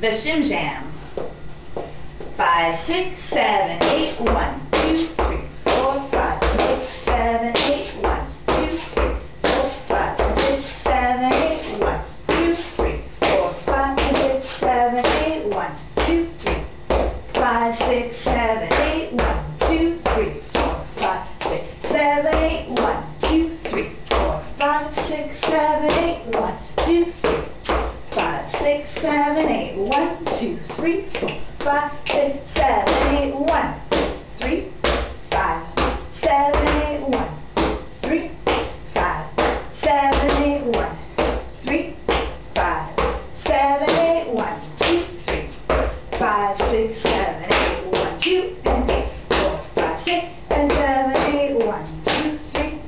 The Shim Jam. 5, 6, 7, 8, 1, 2, 3, 4, 5, 6, 7, 8, 1, 2, 3, 4, 5, 6, 7, 8, 1, 2, 3, 4, 5, 6, 7, 8, 1, 2, 3, 5, 6, 7, 8, 1, 2, 3, 4, 5, 6, 7, 8, 1, 2, 3, 4, 5, 6, 7, 8, 1, 2, 3, 5, 6, 7, 8, 1, 2, 3, 4, 5, 6, 7, 8, 1, 3, 5, 7, 8, 1, 3, 5, 7, 8, 1, 3, 5, 7, 8, 1, 2, 3, 5, 6, 7, 8, 1, 2, and 8, 4, 5, 6, and 7, 8, 1, 2, 3,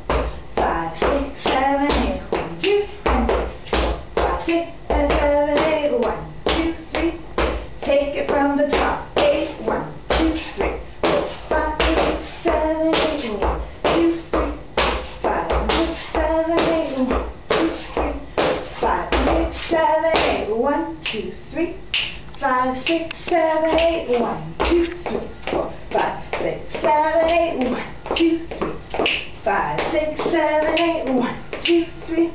5, 6, 7, 8, 1, 2, and 5, 6, and 7, 8, 1, 2, 3. Take it from the top. 8, 1, 2, 3, 4, 5, 6, 7, 8, 1, 2, 3, 5, 6, 7, 8, 1, 2, 3, 5, 6, 7, 8, 1, 2, 3, 5, 6, 7, 8, 1, 2, 3, 4, 5, 6, 7, 8, 1, 2, 3, 5, 6, 7, 8, 1, 2, 3,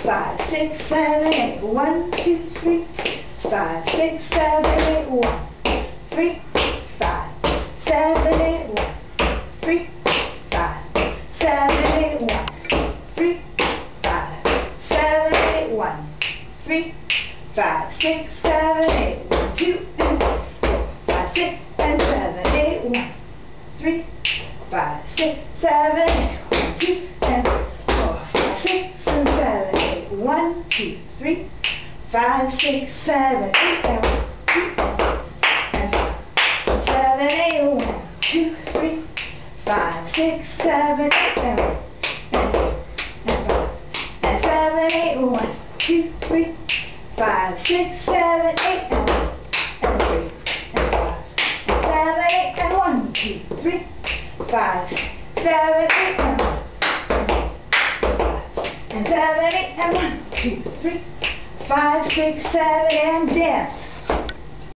5, 6, 7, 8, 1, 2, 3, 5, 6, 7, 8, 1, 3, 5, 7, 8, 1, 3, 5, 7, 8, 1, 3, 5, 7, 8, 1, 3, 5, 6, 7, 8, 1, 2, and 4, 5, 6, and 7, 8, 1, 3, 5, 6, 7, 8, 1, 2, and 4, 5, 6, and 7, 8, 1, 2, 3, 5, 6, 7, 8, and 1, 2, and 7, 8, 1, 2, 3, 5, 6, 7, 8, and 1, and 7, 8, 1, 2, 3, 5, 6, 7, 8, and 1, and 3, and 5, and 7, 8, and 1, 2, 3, 5, 7, 8, and 1, and 7, 8, and 1, 2, 3, 5, 6, 7, and dance.